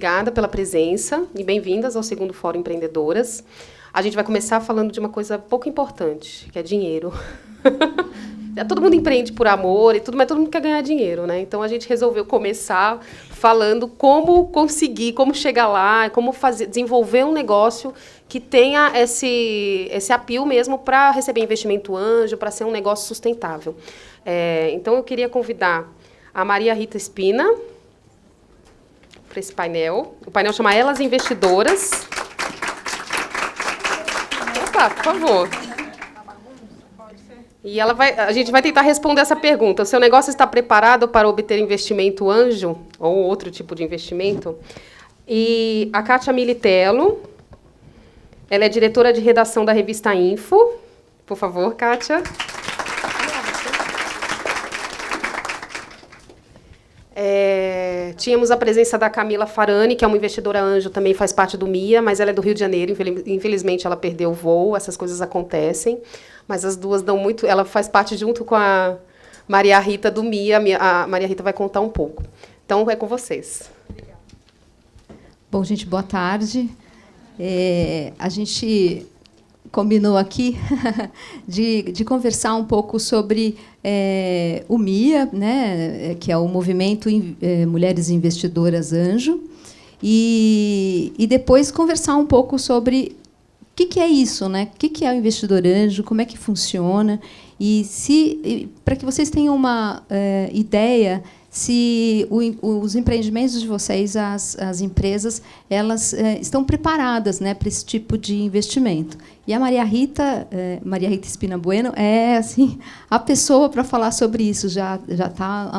obrigada pela presença e bem-vindas ao segundo Fórum Empreendedoras. A gente vai começar falando de uma coisa pouco importante, que é dinheiro. Todo mundo empreende por amor e tudo, mas todo mundo quer ganhar dinheiro, né? Então a gente resolveu começar falando como conseguir, como chegar lá, como desenvolver um negócio que tenha esse apelo mesmo para receber investimento anjo, para ser um negócio sustentável. Então eu queria convidar a Maria Rita Spina para esse painel. O painel chama Elas Investidoras. Opa, por favor. E a gente vai tentar responder essa pergunta. O seu negócio está preparado para obter investimento anjo ou outro tipo de investimento? E a Kátia Militello, ela é diretora de redação da revista Info. Por favor, Kátia. Tínhamos a presença da Camila Farani, que é uma investidora anjo, também faz parte do MIA, mas ela é do Rio de Janeiro, infelizmente ela perdeu o voo, essas coisas acontecem, mas as duas dão muito, ela faz parte junto com a Maria Rita do MIA, a Maria Rita vai contar um pouco. Então, é com vocês. Bom, gente, boa tarde. A gente combinou aqui de conversar um pouco sobre o MIA, né, que é o Movimento Mulheres Investidoras Anjo, e depois conversar um pouco sobre o que é isso, né? O que é o investidor anjo, como é que funciona, e para que vocês tenham uma ideia se os empreendimentos de vocês, as empresas, elas estão preparadas, né, para esse tipo de investimento. E a Maria Rita Spina Bueno é assim a pessoa para falar sobre isso. Já está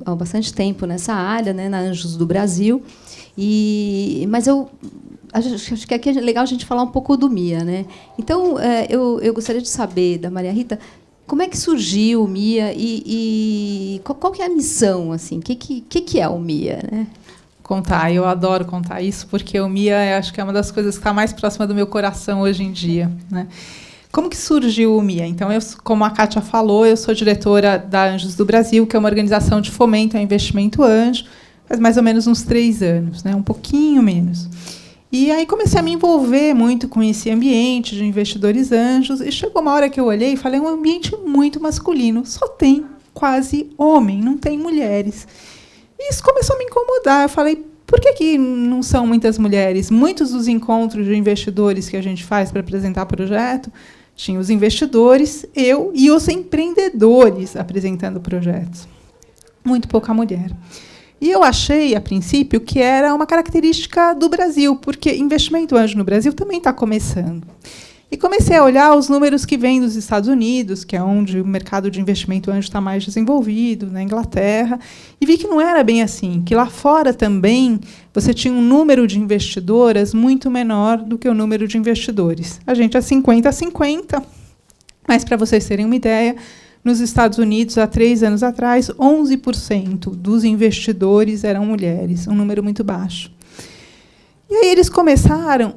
há bastante tempo nessa área, né, na Anjos do Brasil. Mas eu acho que aqui é legal a gente falar um pouco do MIA, né? Então, eu gostaria de saber da Maria Rita como é que surgiu o MIA e qual que é a missão, assim? O que é o MIA, né? Contar, eu adoro contar isso, porque o MIA acho que é uma das coisas que está mais próxima do meu coração hoje em dia, né? Como que surgiu o MIA? Então, como a Kátia falou, eu sou diretora da Anjos do Brasil, que é uma organização de fomento ao investimento anjo, faz mais ou menos uns 3 anos, né? Um pouquinho menos. E aí comecei a me envolver muito com esse ambiente de investidores anjos, e chegou uma hora que eu olhei e falei, é um ambiente muito masculino, só tem quase homem, não tem mulheres. E isso começou a me incomodar. Eu falei, por que não são muitas mulheres? Muitos dos encontros de investidores que a gente faz para apresentar projeto, tinha os investidores, eu e os empreendedores apresentando projetos. Muito pouca mulher. E eu achei, a princípio, que era uma característica do Brasil, porque investimento anjo no Brasil também está começando. E comecei a olhar os números que vêm dos Estados Unidos, que é onde o mercado de investimento anjo está mais desenvolvido, na Inglaterra, e vi que não era bem assim, que lá fora também você tinha um número de investidoras muito menor do que o número de investidores. A gente é 50-50, mas, para vocês terem uma ideia, nos Estados Unidos, há 3 anos atrás, 11% dos investidores eram mulheres, um número muito baixo. E aí eles começaram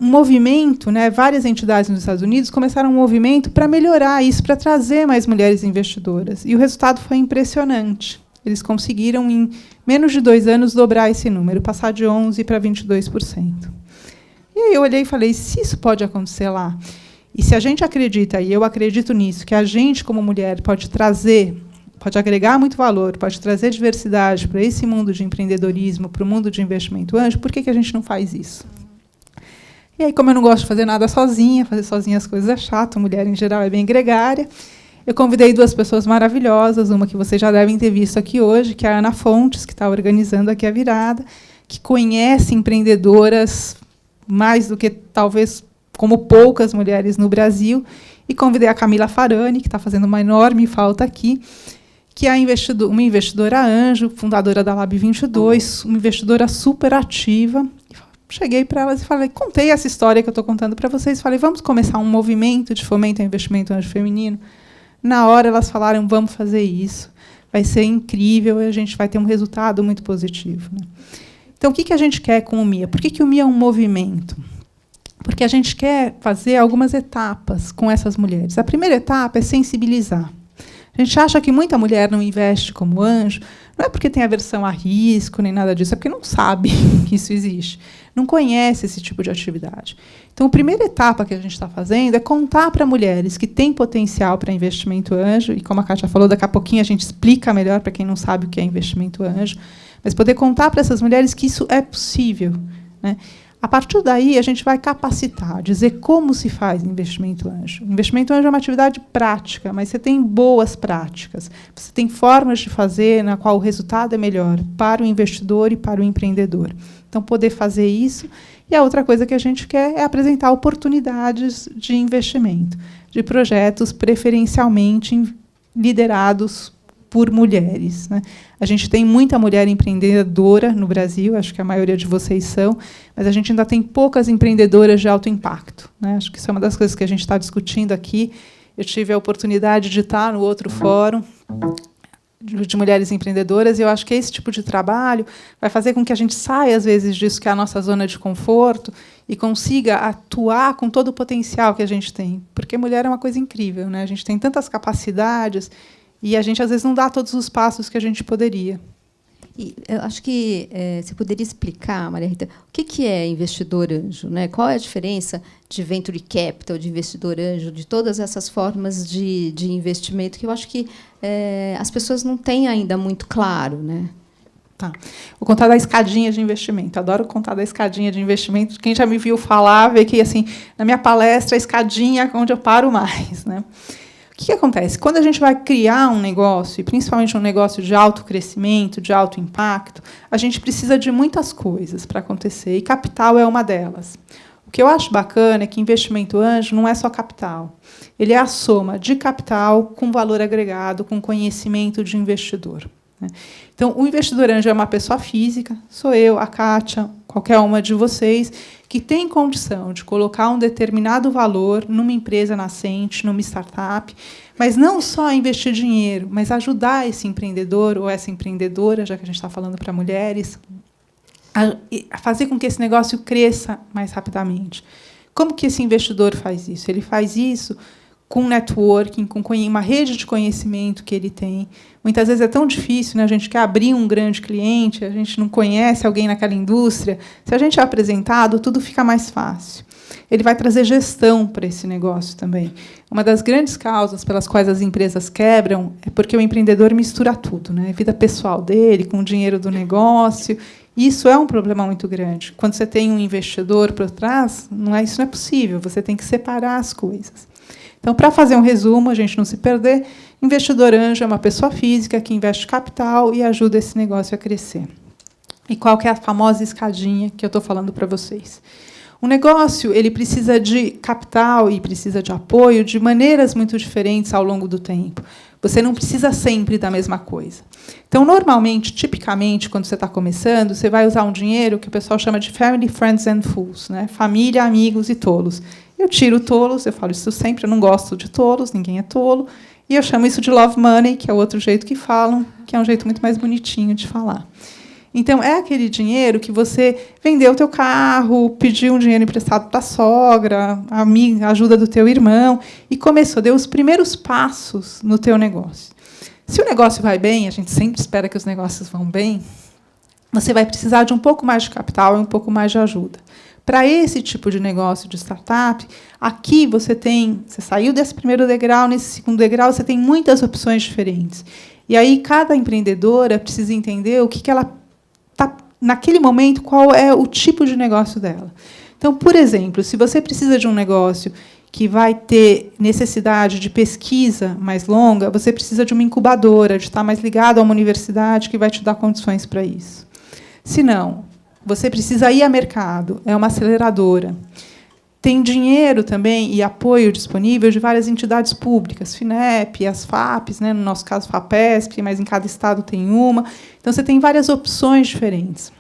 um movimento, né, várias entidades nos Estados Unidos começaram um movimento para melhorar isso, para trazer mais mulheres investidoras. E o resultado foi impressionante. Eles conseguiram, em menos de 2 anos, dobrar esse número, passar de 11% para 22%. E aí eu olhei e falei, se isso pode acontecer lá, e se a gente acredita, e eu acredito nisso, que a gente, como mulher, pode agregar muito valor, pode trazer diversidade para esse mundo de empreendedorismo, para o mundo de investimento anjo, por que a gente não faz isso? E aí, como eu não gosto de fazer nada sozinha, fazer sozinha as coisas é chato, mulher, em geral, é bem gregária, eu convidei 2 pessoas maravilhosas, uma que vocês já devem ter visto aqui hoje, que é a Ana Fontes, que está organizando aqui a virada, que conhece empreendedoras mais do que, talvez, como poucas mulheres no Brasil, e convidei a Camila Farani, que está fazendo uma enorme falta aqui, que é uma investidora anjo, fundadora da Lab 22, uma investidora super ativa. Cheguei para elas e contei essa história que eu estou contando para vocês, falei, vamos começar um movimento de fomento ao investimento anjo feminino. Na hora, elas falaram, vamos fazer isso, vai ser incrível e a gente vai ter um resultado muito positivo, né? Então, o que a gente quer com o MIA? Por que o MIA é um movimento? Porque a gente quer fazer algumas etapas com essas mulheres. A primeira etapa é sensibilizar. A gente acha que muita mulher não investe como anjo, Não é porque tem aversão a risco, nem nada disso, é porque não sabe que isso existe. Não conhece esse tipo de atividade. Então, a primeira etapa que a gente está fazendo é contar para mulheres que têm potencial para investimento anjo, e como a Kátia falou, daqui a pouquinho a gente explica melhor para quem não sabe o que é investimento anjo, mas poder contar para essas mulheres que isso é possível, né? A partir daí, a gente vai capacitar, dizer como se faz investimento anjo. Investimento anjo é uma atividade prática, mas você tem boas práticas. Você tem formas de fazer na qual o resultado é melhor para o investidor e para o empreendedor. Então, poder fazer isso. E a outra coisa que a gente quer é apresentar oportunidades de investimento, de projetos preferencialmente liderados por mulheres, né? A gente tem muita mulher empreendedora no Brasil, acho que a maioria de vocês são, mas a gente ainda tem poucas empreendedoras de alto impacto, né? Acho que isso é uma das coisas que a gente está discutindo aqui. Eu tive a oportunidade de estar no outro fórum de mulheres empreendedoras, e eu acho que esse tipo de trabalho vai fazer com que a gente saia, às vezes, disso que é a nossa zona de conforto e consiga atuar com todo o potencial que a gente tem. Porque mulher é uma coisa incrível, né? A gente tem tantas capacidades e a gente, às vezes, não dá todos os passos que a gente poderia. E eu acho que você poderia explicar, Maria Rita, o que é investidor anjo, né? Qual é a diferença de venture capital, de investidor anjo, de todas essas formas de investimento que eu acho que as pessoas não têm ainda muito claro, né? Tá. Vou contar da escadinha de investimento. Adoro contar da escadinha de investimento. Quem já me viu falar, vê que, assim, na minha palestra, a escadinha é onde eu paro mais, né? O que acontece? Quando a gente vai criar um negócio, e principalmente um negócio de alto crescimento, de alto impacto, a gente precisa de muitas coisas para acontecer, e capital é uma delas. O que eu acho bacana é que investimento anjo não é só capital. Ele é a soma de capital com valor agregado, com conhecimento de investidor, né? Então, o investidor anjo é uma pessoa física, sou eu, a Kátia, qualquer uma de vocês, que tem condição de colocar um determinado valor numa empresa nascente, numa startup, mas não só investir dinheiro, mas ajudar esse empreendedor ou essa empreendedora, já que a gente está falando para mulheres, a fazer com que esse negócio cresça mais rapidamente. Como que esse investidor faz isso? Ele faz isso com networking, com uma rede de conhecimento que ele tem. Muitas vezes é tão difícil, né? A gente quer abrir um grande cliente, a gente não conhece alguém naquela indústria. Se a gente é apresentado, tudo fica mais fácil. Ele vai trazer gestão para esse negócio também. Uma das grandes causas pelas quais as empresas quebram é porque o empreendedor mistura tudo, né? A vida pessoal dele com o dinheiro do negócio. Isso é um problema muito grande. Quando você tem um investidor por trás, isso não é possível. Você tem que separar as coisas. Então, para fazer um resumo, a gente não se perder, investidor anjo é uma pessoa física que investe capital e ajuda esse negócio a crescer. E qual que é a famosa escadinha que eu estou falando para vocês? O negócio ele precisa de capital e precisa de apoio de maneiras muito diferentes ao longo do tempo. Você não precisa sempre da mesma coisa. Então, normalmente, tipicamente, quando você está começando, você vai usar um dinheiro que o pessoal chama de family, friends and fools, né? Família, amigos e tolos. Eu tiro tolos, eu falo isso sempre, eu não gosto de tolos, ninguém é tolo, e eu chamo isso de love money, que é o outro jeito que falam, que é um jeito muito mais bonitinho de falar. Então, é aquele dinheiro que você vendeu o teu carro, pediu um dinheiro emprestado para a sogra, a ajuda do teu irmão, e deu os primeiros passos no teu negócio. Se o negócio vai bem, a gente sempre espera que os negócios vão bem, você vai precisar de um pouco mais de capital e um pouco mais de ajuda. Para esse tipo de negócio de startup, aqui você saiu desse primeiro degrau, nesse segundo degrau, você tem muitas opções diferentes. E aí, cada empreendedora precisa entender o que ela está, naquele momento, qual é o tipo de negócio dela. Então, por exemplo, se você precisa de um negócio que vai ter necessidade de pesquisa mais longa, você precisa de uma incubadora, de estar mais ligado a uma universidade que vai te dar condições para isso. Se não, você precisa ir a mercado, é uma aceleradora. Tem dinheiro também e apoio disponível de várias entidades públicas, FINEP, as FAPs, né, no nosso caso, FAPESP, mas em cada estado tem uma. Então, você tem várias opções diferentes.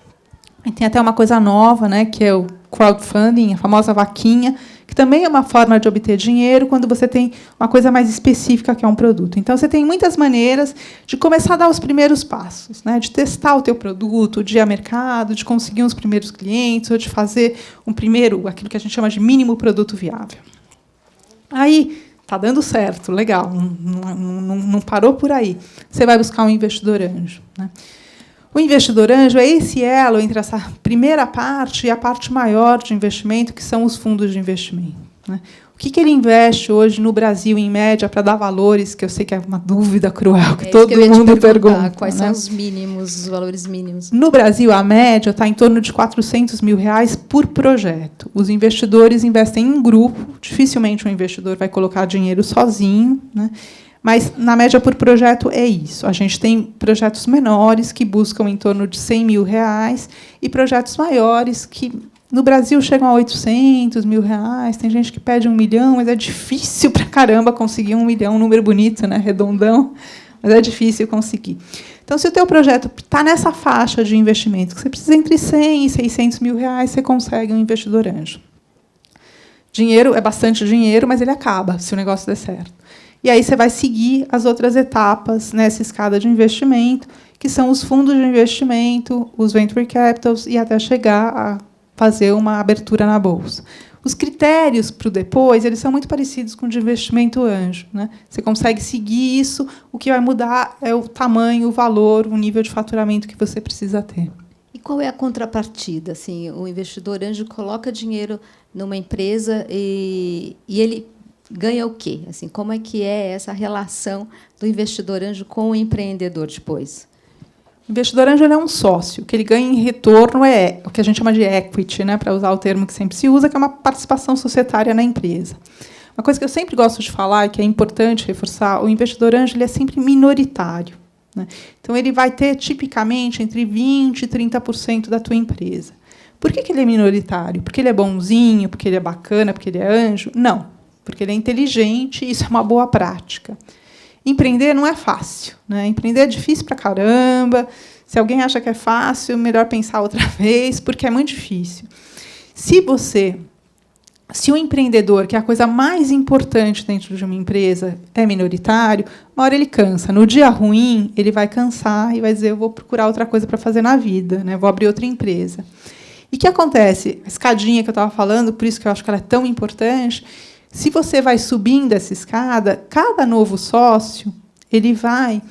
E tem até uma coisa nova, né, que é o crowdfunding, a famosa vaquinha, que também é uma forma de obter dinheiro quando você tem uma coisa mais específica, que é um produto. Então, você tem muitas maneiras de começar a dar os primeiros passos, né? De testar o teu produto, de ir ao mercado, de conseguir os primeiros clientes, ou de fazer aquilo que a gente chama de mínimo produto viável. Aí, está dando certo, legal, não parou por aí. Você vai buscar um investidor anjo, né? O investidor anjo é esse elo entre essa primeira parte e a parte maior de investimento, que são os fundos de investimento, né? O que ele investe hoje no Brasil, em média, para dar valores, que eu sei que é uma dúvida cruel, que todo mundo pergunta. Quais são os mínimos, os valores mínimos? No Brasil, a média está em torno de R$400 mil por projeto. Os investidores investem em grupo, dificilmente um investidor vai colocar dinheiro sozinho, né? Mas, na média, por projeto, é isso. A gente tem projetos menores que buscam em torno de R$100 mil e projetos maiores que, no Brasil, chegam a R$800 mil. Tem gente que pede 1 milhão, mas é difícil para caramba conseguir 1 milhão, um número bonito, né, redondão, mas é difícil conseguir. Então, se o teu projeto está nessa faixa de investimento, que você precisa entre 100 e 600 mil reais, você consegue um investidor anjo. Dinheiro é bastante dinheiro, mas ele acaba, se o negócio der certo. E aí você vai seguir as outras etapas nessa escada de investimento, que são os fundos de investimento, os venture capitals, e até chegar a fazer uma abertura na bolsa. Os critérios para o depois, eles são muito parecidos com o de investimento anjo, né? Você consegue seguir isso, o que vai mudar é o tamanho, o valor, o nível de faturamento que você precisa ter. E qual é a contrapartida? Assim, o investidor anjo coloca dinheiro numa empresa e ele ganha o quê? Assim, como é que é essa relação do investidor anjo com o empreendedor depois? O investidor anjo é um sócio. O que ele ganha em retorno é o que a gente chama de equity, né, para usar o termo que sempre se usa, que é uma participação societária na empresa. Uma coisa que eu sempre gosto de falar, e que é importante reforçar, o investidor anjo ele é sempre minoritário, né? Então, ele vai ter, tipicamente, entre 20% e 30% da tua empresa. Por que ele é minoritário? Porque ele é bonzinho, porque ele é bacana, porque ele é anjo? Não, porque ele é inteligente, e isso é uma boa prática. Empreender não é fácil, né? Empreender é difícil pra caramba. Se alguém acha que é fácil, melhor pensar outra vez, porque é muito difícil. Se o empreendedor, que é a coisa mais importante dentro de uma empresa, é minoritário, uma hora ele cansa. No dia ruim, ele vai cansar e vai dizer, eu vou procurar outra coisa para fazer na vida, né? Vou abrir outra empresa. E o que acontece? A escadinha que eu estava falando, por isso que eu acho que ela é tão importante. Se você vai subindo essa escada, cada novo sócio ele vai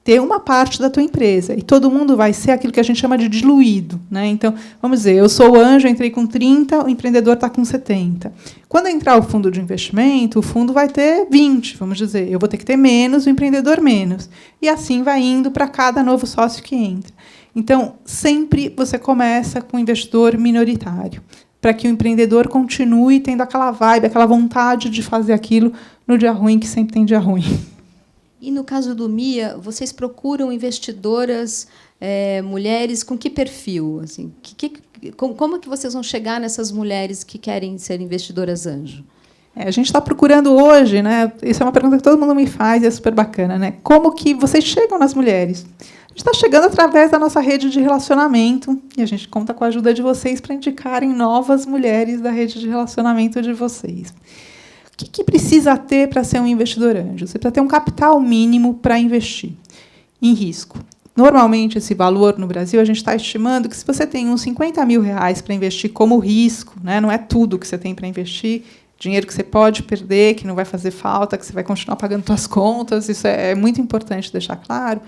ter uma parte da tua empresa. E todo mundo vai ser aquilo que a gente chama de diluído, né? Então, vamos dizer, eu sou o anjo, entrei com 30, o empreendedor está com 70. Quando entrar o fundo de investimento, o fundo vai ter 20, vamos dizer. Eu vou ter que ter menos, o empreendedor menos. E assim vai indo para cada novo sócio que entra. Então, sempre você começa com um investidor minoritário, para que o empreendedor continue tendo aquela vibe, aquela vontade de fazer aquilo no dia ruim, que sempre tem dia ruim. E, no caso do MIA, vocês procuram investidoras mulheres com que perfil? Assim, como que vocês vão chegar nessas mulheres que querem ser investidoras anjo? A gente está procurando hoje, né? Isso é uma pergunta que todo mundo me faz e é super bacana, né? Como que vocês chegam nas mulheres? A gente está chegando através da nossa rede de relacionamento e a gente conta com a ajuda de vocês para indicarem novas mulheres da rede de relacionamento de vocês. O que precisa ter para ser um investidor anjo? Você precisa ter um capital mínimo para investir em risco. Normalmente, esse valor no Brasil, a gente está estimando que, se você tem uns 50 mil reais para investir como risco, né, não é tudo que você tem para investir, dinheiro que você pode perder, que não vai fazer falta, que você vai continuar pagando suas contas, isso é muito importante deixar claro,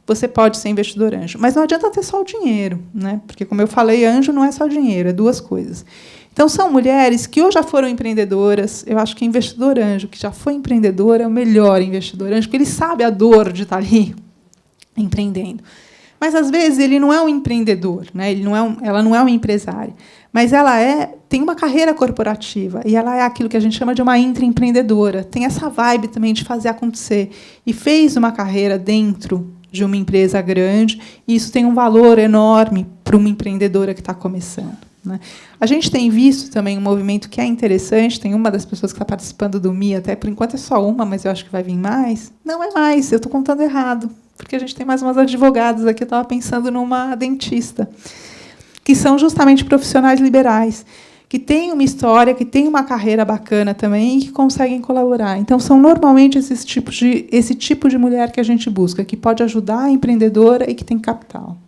você pode ser investidor anjo. Mas não adianta ter só o dinheiro, né? Porque, como eu falei, anjo não é só dinheiro, é duas coisas. Então, são mulheres que ou já foram empreendedoras. Eu acho que investidor anjo, que já foi empreendedor, é o melhor investidor anjo, porque ele sabe a dor de estar ali empreendendo. Mas, às vezes, ele não é um empreendedor, né? Ela não é uma empresária, mas ela tem uma carreira corporativa, e ela é aquilo que a gente chama de uma intraempreendedora. Tem essa vibe também de fazer acontecer. E fez uma carreira dentro de uma empresa grande, e isso tem um valor enorme para uma empreendedora que está começando, né? A gente tem visto também um movimento que é interessante. Tem uma das pessoas que está participando do MIA, até por enquanto é só uma, mas eu acho que vai vir mais. Não é mais, eu estou contando errado, porque a gente tem mais umas advogadas aqui. Eu estava pensando numa dentista, que são justamente profissionais liberais, que têm uma história, que têm uma carreira bacana também e que conseguem colaborar. Então, são normalmente esse tipo de mulher que a gente busca, que pode ajudar a empreendedora e que tem capital.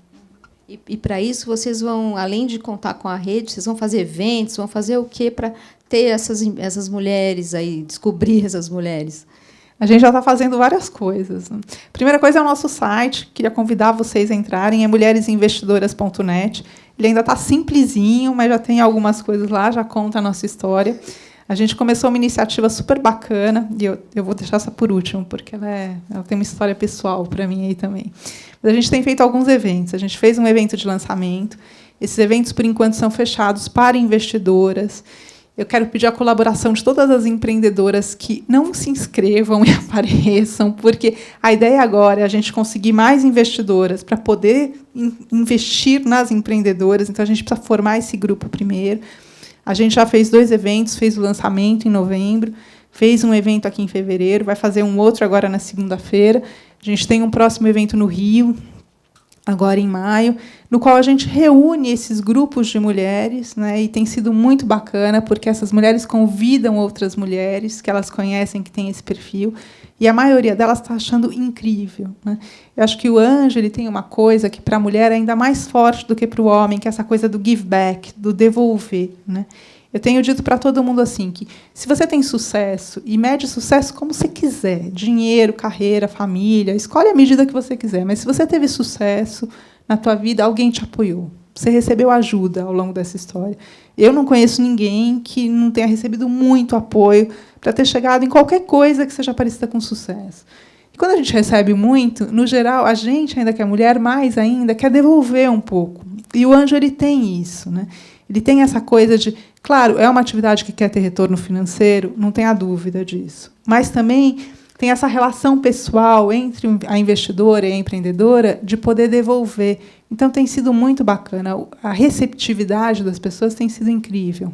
E para isso, vocês vão, além de contar com a rede, vocês vão fazer eventos, vão fazer o quê para ter essas mulheres aí, descobrir essas mulheres? A gente já está fazendo várias coisas. Primeira coisa é o nosso site. Queria convidar vocês a entrarem, é mulheresinvestidoras.net. Ele ainda está simplesinho, mas já tem algumas coisas lá, já conta a nossa história. A gente começou uma iniciativa super bacana, e eu vou deixar essa por último, porque ela tem uma história pessoal para mim aí também. Mas a gente tem feito alguns eventos. A gente fez um evento de lançamento. Esses eventos, por enquanto, são fechados para investidoras. Eu quero pedir a colaboração de todas as empreendedoras que não se inscrevam e apareçam, porque a ideia agora é a gente conseguir mais investidoras para poder investir nas empreendedoras. Então, a gente precisa formar esse grupo primeiro. A gente já fez 2 eventos, fez o lançamento em novembro, fez um evento aqui em fevereiro, vai fazer um outro agora na segunda-feira. A gente tem um próximo evento no Rio, agora em maio, no qual a gente reúne esses grupos de mulheres, né, e tem sido muito bacana, porque essas mulheres convidam outras mulheres que elas conhecem, que têm esse perfil, e a maioria delas está achando incrível, né? Eu acho que o Anjo ele tem uma coisa que, para a mulher, é ainda mais forte do que para o homem, que é essa coisa do give back, do devolver, né? Eu tenho dito para todo mundo assim que, se você tem sucesso, e mede sucesso como você quiser, dinheiro, carreira, família, escolhe a medida que você quiser, mas se você teve sucesso na tua vida, alguém te apoiou. Você recebeu ajuda ao longo dessa história. Eu não conheço ninguém que não tenha recebido muito apoio para ter chegado em qualquer coisa que seja parecida com sucesso. E quando a gente recebe muito, no geral, a gente, ainda que é mulher, mais ainda, quer devolver um pouco. E o Anjo ele tem isso, né? Ele tem essa coisa de, claro, é uma atividade que quer ter retorno financeiro, não tenha dúvida disso. Mas também tem essa relação pessoal entre a investidora e a empreendedora de poder devolver. Então, tem sido muito bacana. A receptividade das pessoas tem sido incrível.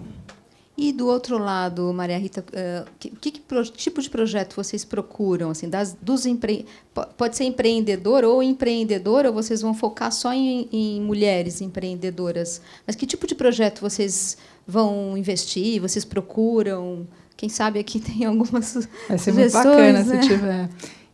E, do outro lado, Maria Rita, que tipo de projeto vocês procuram? Assim, pode ser empreendedor ou empreendedora, ou vocês vão focar só em mulheres empreendedoras? Mas que tipo de projeto vocês vão investir? Vocês procuram? Quem sabe aqui tem algumas sugestões. Vai ser muito bacana, né? Se tiver.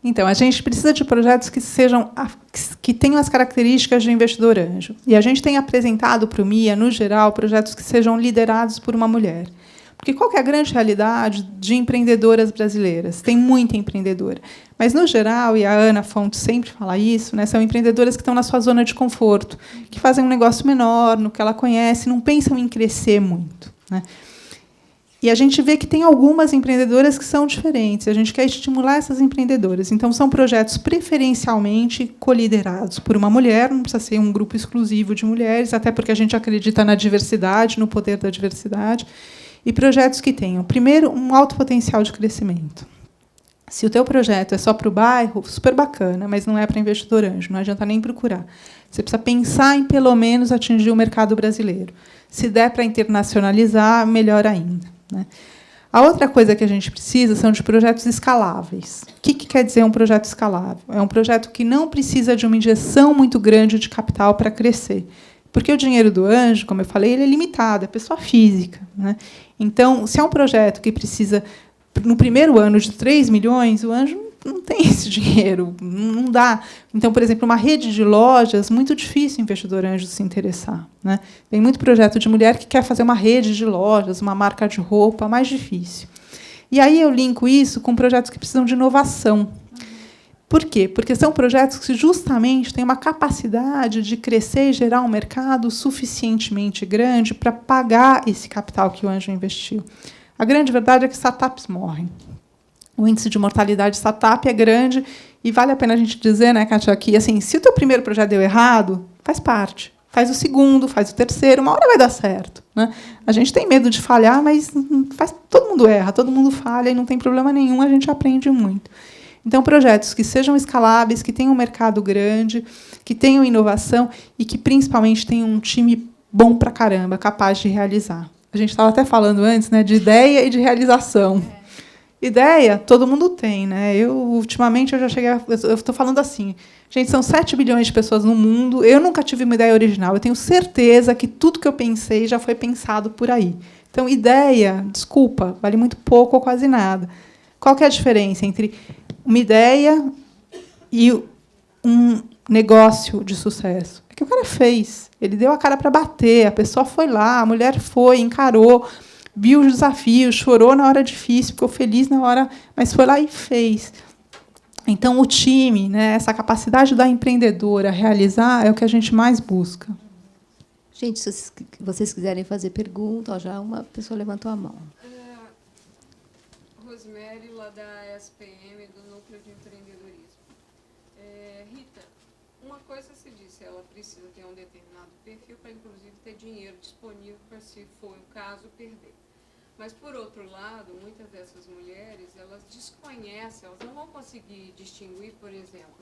Então, a gente precisa de projetos que tenham as características de investidor anjo. E a gente tem apresentado para o MIA, no geral, projetos que sejam liderados por uma mulher. Porque qual que é a grande realidade de empreendedoras brasileiras? Tem muita empreendedora. Mas, no geral, e a Ana Fonte sempre fala isso, né, são empreendedoras que estão na sua zona de conforto, que fazem um negócio menor, no que ela conhece, não pensam em crescer muito, né? E a gente vê que tem algumas empreendedoras que são diferentes. A gente quer estimular essas empreendedoras. Então, são projetos preferencialmente coliderados por uma mulher, não precisa ser um grupo exclusivo de mulheres, até porque a gente acredita na diversidade, no poder da diversidade, e projetos que tenham, primeiro, um alto potencial de crescimento. Se o teu projeto é só para o bairro, super bacana, mas não é para investidor anjo, não adianta nem procurar. Você precisa pensar em, pelo menos, atingir o mercado brasileiro. Se der para internacionalizar, melhor ainda, né? A outra coisa que a gente precisa são de projetos escaláveis. O que quer dizer um projeto escalável? É um projeto que não precisa de uma injeção muito grande de capital para crescer. Porque o dinheiro do anjo, como eu falei, ele é limitado, é pessoa física, né? Então, se é um projeto que precisa, no primeiro ano, de 3 milhões, o anjo não tem esse dinheiro, não dá. Então, por exemplo, uma rede de lojas, muito difícil o investidor anjo se interessar, né? Tem muito projeto de mulher que quer fazer uma rede de lojas, uma marca de roupa, mais difícil. E aí eu linko isso com projetos que precisam de inovação. Por quê? Porque são projetos que justamente têm uma capacidade de crescer e gerar um mercado suficientemente grande para pagar esse capital que o anjo investiu. A grande verdade é que startups morrem. O índice de mortalidade de startup é grande e vale a pena a gente dizer, né, Kátia, que assim, se o teu primeiro projeto deu errado, faz parte. Faz o segundo, faz o terceiro, uma hora vai dar certo, né? A gente tem medo de falhar, mas todo mundo erra, todo mundo falha e não tem problema nenhum, a gente aprende muito. Então, projetos que sejam escaláveis, que tenham um mercado grande, que tenham inovação e que, principalmente, tenham um time bom pra caramba, capaz de realizar. A gente estava até falando antes, né, de ideia e de realização. Ideia, todo mundo tem, né? Ultimamente, eu já cheguei eu estou falando assim, gente, são 7 bilhões de pessoas no mundo, eu nunca tive uma ideia original, eu tenho certeza que tudo que eu pensei já foi pensado por aí. Então, ideia, desculpa, vale muito pouco ou quase nada. Qual que é a diferença entre uma ideia e negócio de sucesso. É que o cara fez. Ele deu a cara para bater, a pessoa foi lá, a mulher foi, encarou, viu os desafios, chorou na hora difícil, ficou feliz na hora, mas foi lá e fez. Então, o time, né, essa capacidade da empreendedora realizar é o que a gente mais busca. Gente, se vocês quiserem fazer pergunta, ó, já uma pessoa levantou a mão. Rosemary, lá da SPM, do Núcleo de Empreendedorismo. Rita, uma coisa se disse, ela precisa ter um determinado perfil para, inclusive, ter dinheiro disponível para, se for o caso, perder. Mas, por outro lado, muitas dessas mulheres, elas desconhecem, elas não vão conseguir distinguir, por exemplo,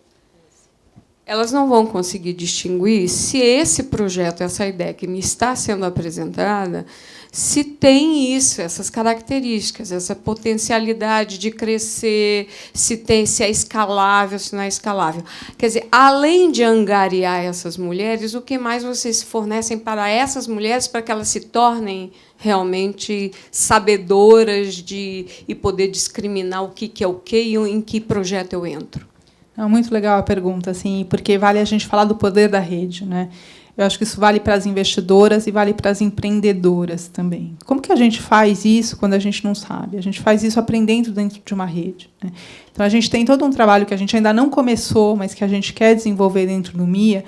elas não vão conseguir distinguir se esse projeto, essa ideia que me está sendo apresentada, se tem isso, essas características, essa potencialidade de crescer, se é escalável, se não é escalável. Quer dizer, além de angariar essas mulheres, o que mais vocês fornecem para essas mulheres para que elas se tornem realmente sabedoras e poder discriminar o que é o quê e em que projeto eu entro? É muito legal a pergunta, assim, porque vale a gente falar do poder da rede, né? Eu acho que isso vale para as investidoras e vale para as empreendedoras também. Como que a gente faz isso quando a gente não sabe? A gente faz isso aprendendo dentro de uma rede, né? Então, a gente tem todo um trabalho que a gente ainda não começou, mas que a gente quer desenvolver dentro do MIA,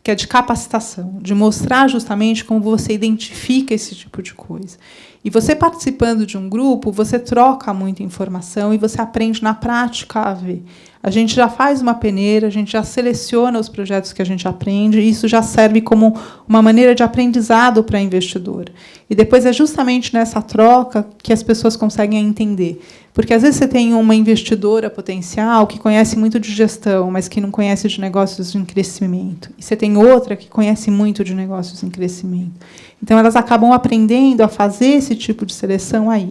que é de capacitação, de mostrar justamente como você identifica esse tipo de coisa. E você participando de um grupo, você troca muita informação e você aprende na prática a ver. A gente já faz uma peneira, a gente já seleciona os projetos que a gente aprende, e isso já serve como uma maneira de aprendizado para a investidora. E depois é justamente nessa troca que as pessoas conseguem entender. Porque, às vezes, você tem uma investidora potencial que conhece muito de gestão, mas que não conhece de negócios em crescimento. E você tem outra que conhece muito de negócios em crescimento. Então, elas acabam aprendendo a fazer esse tipo de seleção aí.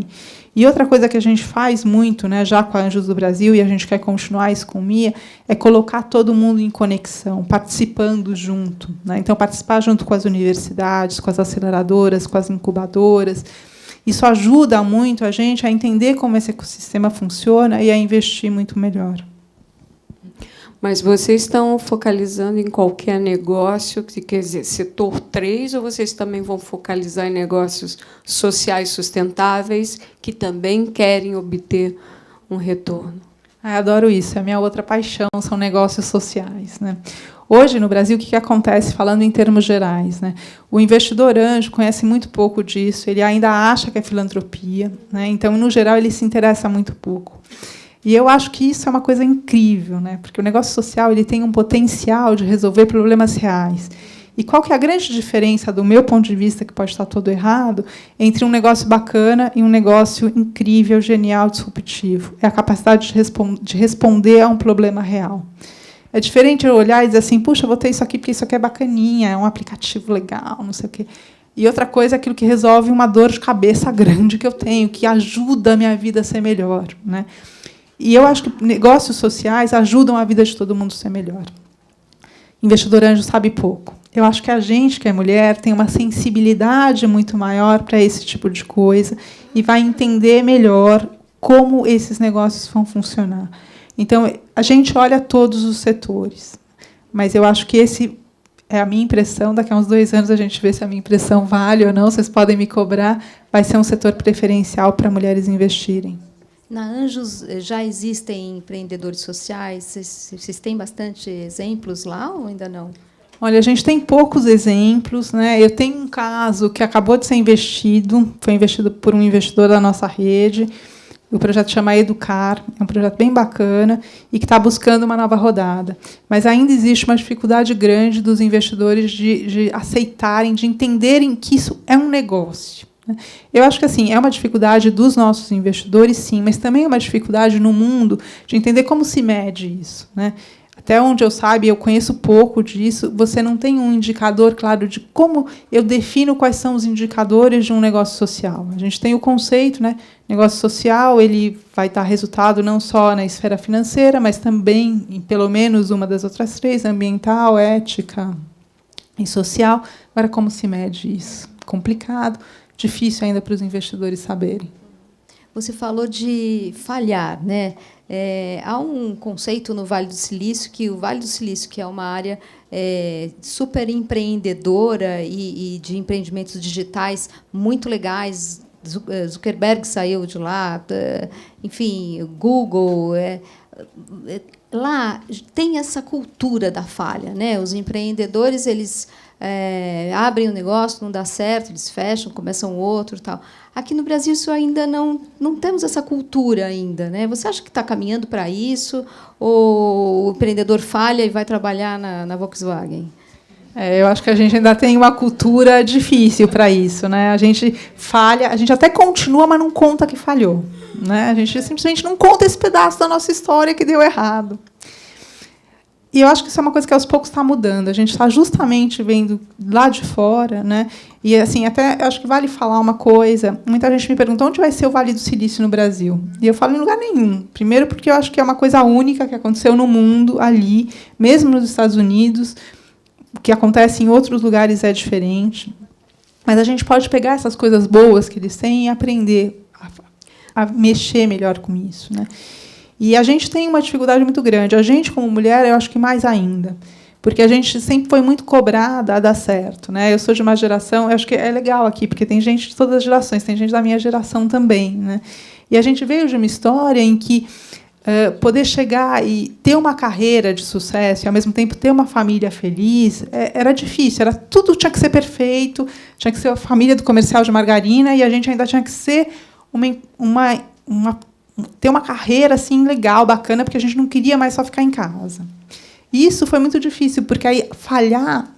E outra coisa que a gente faz muito, né, já com a Anjos do Brasil, e a gente quer continuar isso com o MIA, é colocar todo mundo em conexão, participando junto, né? Então, participar junto com as universidades, com as aceleradoras, com as incubadoras. Isso ajuda muito a gente a entender como esse ecossistema funciona e a investir muito melhor. Mas vocês estão focalizando em qualquer negócio, quer dizer, setor 3, ou vocês também vão focalizar em negócios sociais sustentáveis que também querem obter um retorno? Adoro isso, é a minha outra paixão, são negócios sociais, né? Hoje, no Brasil, o que acontece, falando em termos gerais, né? O investidor anjo conhece muito pouco disso, ele ainda acha que é filantropia, né? Então, no geral, ele se interessa muito pouco. E eu acho que isso é uma coisa incrível, né? Porque o negócio social ele tem um potencial de resolver problemas reais. E qual que é a grande diferença, do meu ponto de vista, que pode estar todo errado, entre um negócio bacana e um negócio incrível, genial, disruptivo? É a capacidade de responder a um problema real. É diferente eu olhar e dizer assim, puxa, vou ter isso aqui porque isso aqui é bacaninha, é um aplicativo legal, não sei o quê. E outra coisa é aquilo que resolve uma dor de cabeça grande que eu tenho, que ajuda a minha vida a ser melhor, né? E eu acho que negócios sociais ajudam a vida de todo mundo a ser melhor. Investidor anjo sabe pouco. Eu acho que a gente, que é mulher, tem uma sensibilidade muito maior para esse tipo de coisa e vai entender melhor como esses negócios vão funcionar. Então, a gente olha todos os setores, mas eu acho que esse é a minha impressão. Daqui a uns 2 anos a gente vê se a minha impressão vale ou não, vocês podem me cobrar, vai ser um setor preferencial para mulheres investirem. Na Anjos já existem empreendedores sociais? Vocês têm bastante exemplos lá ou ainda não? Olha, a gente tem poucos exemplos, né? Eu tenho um caso que acabou de ser investido, foi investido por um investidor da nossa rede. O projeto chama Educar, é um projeto bem bacana e que está buscando uma nova rodada. Mas ainda existe uma dificuldade grande dos investidores de aceitarem, de entenderem que isso é um negócio. Eu acho que assim é uma dificuldade dos nossos investidores, sim, mas também é uma dificuldade no mundo de entender como se mede isso, né? Até onde eu saiba, eu conheço pouco disso, você não tem um indicador claro de como eu defino quais são os indicadores de um negócio social. A gente tem o conceito, né? Negócio social, ele vai dar resultado não só na esfera financeira, mas também em pelo menos uma das outras 3, ambiental, ética e social. Agora, como se mede isso? Complicado. Difícil ainda para os investidores saberem. Você falou de falhar, né? Há um conceito no Vale do Silício, que o Vale do Silício, que é uma área super empreendedora e de empreendimentos digitais muito legais. Zuckerberg saiu de lá, enfim, Google. Lá tem essa cultura da falha, né? Os empreendedores, eles abrem um negócio, não dá certo, eles fecham, começam outro, tal. Aqui no Brasil isso ainda não temos essa cultura ainda, né? Você acha que está caminhando para isso, ou o empreendedor falha e vai trabalhar na Volkswagen? Eu acho que a gente ainda tem uma cultura difícil para isso, né? A gente falha, a gente até continua, mas não conta que falhou, né? A gente simplesmente não conta esse pedaço da nossa história que deu errado. E eu acho que isso é uma coisa que aos poucos está mudando. A gente está justamente vendo lá de fora, né? E assim, até eu acho que vale falar uma coisa. Muita gente me pergunta onde vai ser o Vale do Silício no Brasil. E eu falo em lugar nenhum. Primeiro, porque eu acho que é uma coisa única que aconteceu no mundo ali, mesmo nos Estados Unidos. O que acontece em outros lugares é diferente. Mas a gente pode pegar essas coisas boas que eles têm e aprender a mexer melhor com isso, né? E a gente tem uma dificuldade muito grande. A gente, como mulher, eu acho que mais ainda. Porque a gente sempre foi muito cobrada a dar certo, né? Eu sou de uma geração... Eu acho que é legal aqui, porque tem gente de todas as gerações. Tem gente da minha geração também, né? E a gente veio de uma história em que poder chegar e ter uma carreira de sucesso e, ao mesmo tempo, ter uma família feliz era difícil. Tudo tinha que ser perfeito, tinha que ser a família do comercial de margarina, e a gente ainda tinha que ser ter uma carreira assim legal, bacana, porque a gente não queria mais só ficar em casa. E isso foi muito difícil, porque aí falhar...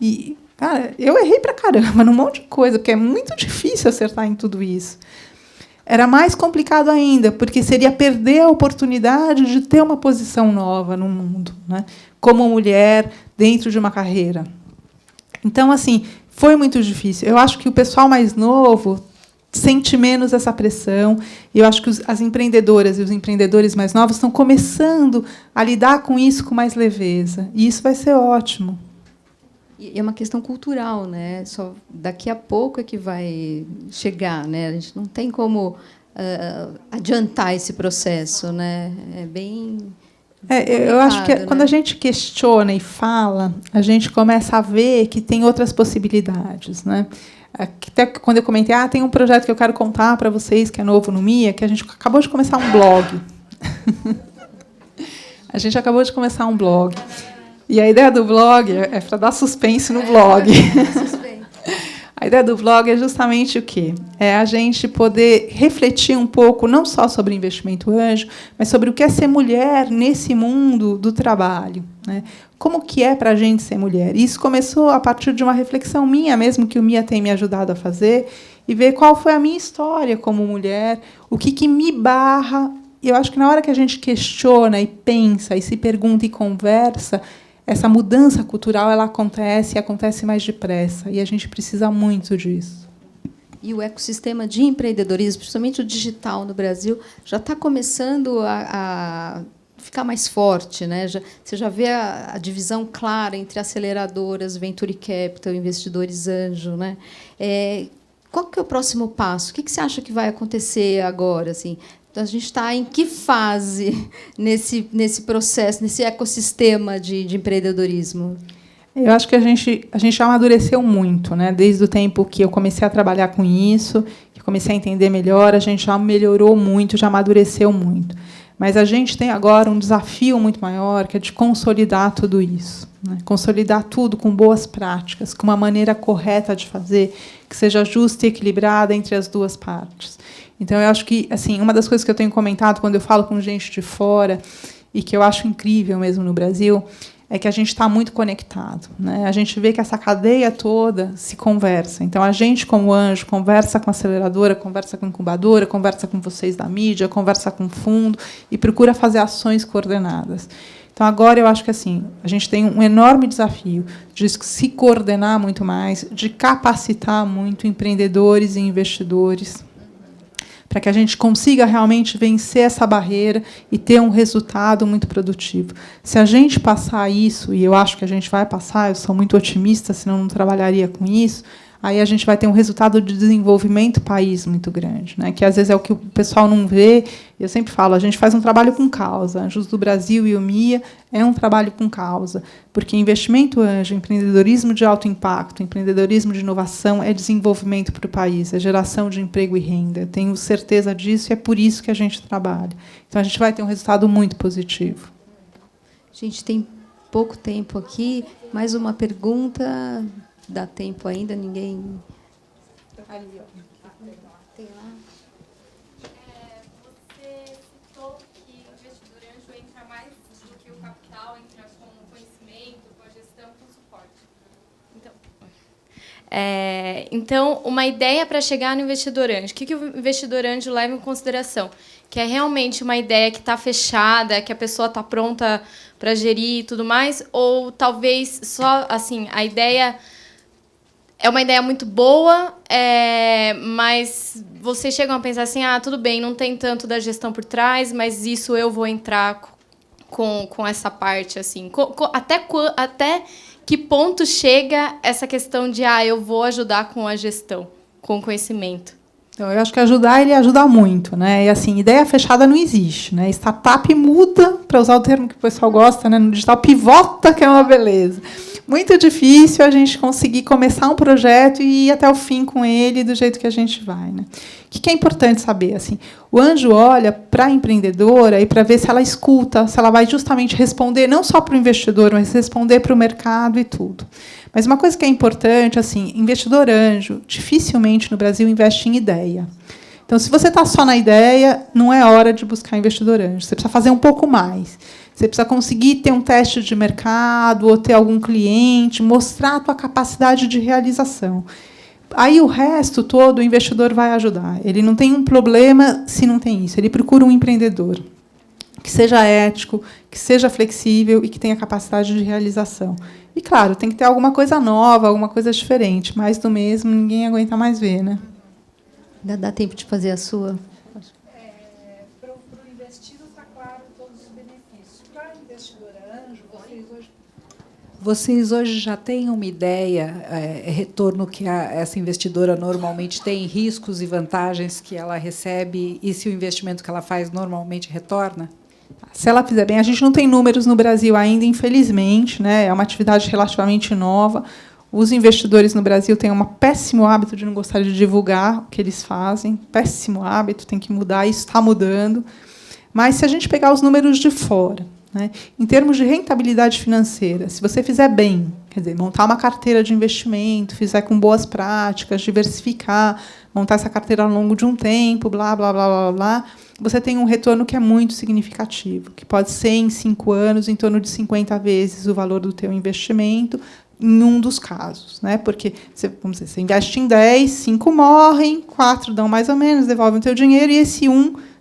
Cara, eu errei pra caramba num monte de coisa, porque é muito difícil acertar em tudo isso. Era mais complicado ainda, porque seria perder a oportunidade de ter uma posição nova no mundo, né? Como mulher, dentro de uma carreira. Então, assim, foi muito difícil. Eu acho que o pessoal mais novo sente menos essa pressão. E eu acho que as empreendedoras e os empreendedores mais novos estão começando a lidar com isso com mais leveza. E isso vai ser ótimo. E é uma questão cultural, né? Só daqui a pouco é que vai chegar, né? A gente não tem como adiantar esse processo, né? É bem... eu acho que quando a gente questiona e fala, a gente começa a ver que tem outras possibilidades, né? Até quando eu comentei, tem um projeto que eu quero contar para vocês, que é novo no MIA, que a gente acabou de começar um blog. A gente acabou de começar um blog. E a ideia do blog é para dar suspense no blog. A ideia do blog é justamente o quê? É a gente poder refletir um pouco, não só sobre investimento anjo, mas sobre o que é ser mulher nesse mundo do trabalho, né? Como que é para a gente ser mulher? Isso começou a partir de uma reflexão minha, mesmo que o Mia tem me ajudado a fazer, e ver qual foi a minha história como mulher, o que me barra. E eu acho que, na hora que a gente questiona e pensa, e se pergunta e conversa, essa mudança cultural ela acontece mais depressa, e a gente precisa muito disso. E o ecossistema de empreendedorismo, principalmente o digital no Brasil, já está começando a ficar mais forte, né? Você já vê a divisão clara entre aceleradoras, venture capital, investidores anjo, né? Qual que é o próximo passo? O que você acha que vai acontecer agora, assim? Então, a gente está em que fase nesse processo, nesse ecossistema de empreendedorismo? Eu acho que a gente já amadureceu muito, né? Desde o tempo que eu comecei a trabalhar com isso, que comecei a entender melhor, a gente já melhorou muito, já amadureceu muito. Mas a gente tem agora um desafio muito maior, que é de consolidar tudo isso, né? Consolidar tudo com boas práticas, com uma maneira correta de fazer, que seja justa e equilibrada entre as duas partes. Então, eu acho que, assim, uma das coisas que eu tenho comentado quando eu falo com gente de fora, e que eu acho incrível mesmo no Brasil, é que a gente está muito conectado, né? A gente vê que essa cadeia toda se conversa. Então, a gente, como anjo, conversa com a aceleradora, conversa com a incubadora, conversa com vocês da mídia, conversa com o fundo e procura fazer ações coordenadas. Então, agora, eu acho que assim, a gente tem um enorme desafio de se coordenar muito mais, de capacitar muito empreendedores e investidores, para que a gente consiga realmente vencer essa barreira e ter um resultado muito produtivo. Se a gente passar isso, e eu acho que a gente vai passar, eu sou muito otimista, senão não trabalharia com isso, aí a gente vai ter um resultado de desenvolvimento país muito grande, né? Que às vezes é o que o pessoal não vê. Eu sempre falo, a gente faz um trabalho com causa. Anjos do Brasil e o MIA é um trabalho com causa, porque investimento anjo, empreendedorismo de alto impacto, empreendedorismo de inovação é desenvolvimento para o país, é geração de emprego e renda. Eu tenho certeza disso e é por isso que a gente trabalha. Então, a gente vai ter um resultado muito positivo. A gente tem pouco tempo aqui. Mais uma pergunta. Dá tempo ainda? Ninguém... Ali, ó. Tem lá. Você citou que o investidor anjo entra mais do que o capital, entra com o conhecimento, com a gestão, com o suporte. Então, uma ideia para chegar no investidor anjo. O que o investidor anjo leva em consideração? Que é realmente uma ideia que está fechada, que a pessoa está pronta para gerir e tudo mais, ou talvez só assim a ideia é uma ideia muito boa, mas vocês chegam a pensar assim, tudo bem, não tem tanto da gestão por trás, mas isso eu vou entrar com essa parte assim, até que ponto chega essa questão de eu vou ajudar com a gestão, com o conhecimento? Então, eu acho que ajudar, ele ajuda muito, né? E assim, ideia fechada não existe, né? Startup muda, para usar o termo que o pessoal gosta, né? No digital, pivota, que é uma beleza. Muito difícil a gente conseguir começar um projeto e ir até o fim com ele do jeito que a gente vai, né? O que é importante saber? Assim, o anjo olha para a empreendedora e para ver se ela escuta, se ela vai justamente responder não só para o investidor, mas responder para o mercado e tudo. Mas uma coisa que é importante, assim, investidor anjo dificilmente no Brasil investe em ideia. Então, se você está só na ideia, não é hora de buscar investidor anjo. Você precisa fazer um pouco mais. Você precisa conseguir ter um teste de mercado ou ter algum cliente, mostrar a tua capacidade de realização. Aí o resto todo o investidor vai ajudar. Ele não tem um problema se não tem isso. Ele procura um empreendedor que seja ético, que seja flexível e que tenha capacidade de realização. E, claro, tem que ter alguma coisa nova, alguma coisa diferente. Mais do mesmo, ninguém aguenta mais ver, né? Ainda dá tempo de fazer a sua? Para o investido está claro todos os benefícios. Para o investidor anjo, vocês hoje já têm uma ideia, retorno que essa investidora normalmente tem, riscos e vantagens que ela recebe e se o investimento que ela faz normalmente retorna? Se ela fizer bem, a gente não tem números no Brasil ainda, infelizmente, né? É uma atividade relativamente nova. Os investidores no Brasil têm um péssimo hábito de não gostar de divulgar o que eles fazem. Péssimo hábito, tem que mudar, isso está mudando. Mas, se a gente pegar os números de fora, né, em termos de rentabilidade financeira, se você fizer bem, quer dizer, montar uma carteira de investimento, fizer com boas práticas, diversificar, montar essa carteira ao longo de um tempo, blá, blá, blá, blá, blá, você tem um retorno que é muito significativo, que pode ser, em 5 anos, em torno de 50 vezes o valor do teu investimento, em um dos casos, né? Porque vamos dizer, você investe em 10, 5 morrem, 4 dão mais ou menos, devolvem o teu dinheiro, e esse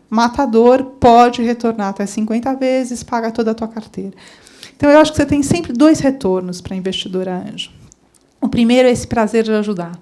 matador pode retornar até 50 vezes, paga toda a tua carteira. Então, eu acho que você tem sempre 2 retornos para a investidora anjo. O primeiro é esse prazer de ajudar.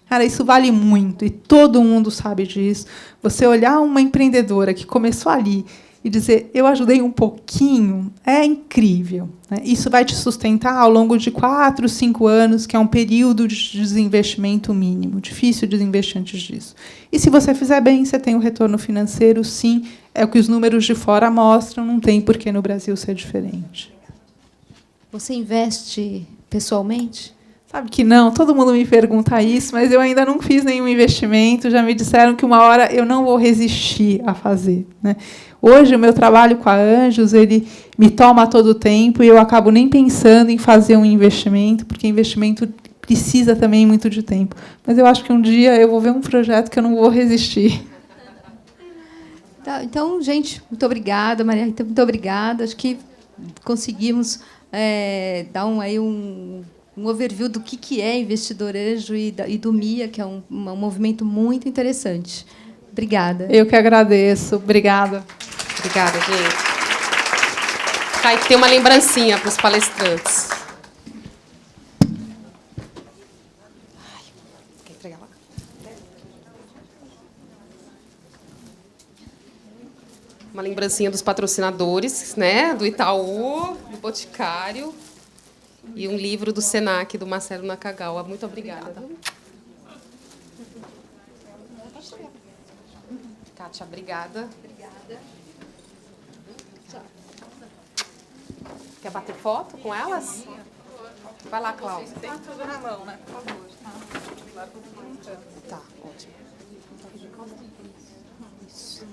Cara, isso vale muito, e todo mundo sabe disso. Você olhar uma empreendedora que começou ali e dizer, eu ajudei um pouquinho, é incrível, né? Isso vai te sustentar ao longo de 4, 5 anos, que é um período de desinvestimento mínimo. Difícil desinvestir antes disso. E, se você fizer bem, você tem um retorno financeiro, sim. É o que os números de fora mostram, não tem por que no Brasil ser diferente. Você investe pessoalmente? Sabe que não, todo mundo me pergunta isso, mas eu ainda não fiz nenhum investimento, já me disseram que uma hora eu não vou resistir a fazer, né? Hoje, o meu trabalho com a Anjos, ele me toma todo o tempo e eu acabo nem pensando em fazer um investimento, porque investimento precisa também muito de tempo. Mas eu acho que um dia eu vou ver um projeto que eu não vou resistir. Tá, então, gente, muito obrigada, Maria Rita, muito obrigada. Acho que conseguimos dar um overview do que é investidor anjo e do MIA, que é um movimento muito interessante. Obrigada. Eu que agradeço. Obrigada. Obrigada, gente. Tá, tem uma lembrancinha para os palestrantes. Quer entregar lá? Uma lembrancinha dos patrocinadores, né? Do Itaú, do Boticário, e um livro do Senac, do Marcelo Nakagawa. Muito obrigada. Kátia, obrigada. Obrigada. Quer bater foto com elas? Vai lá, Cláudia. Tem tudo na mão, né? Por favor. Tá, ótimo. Isso.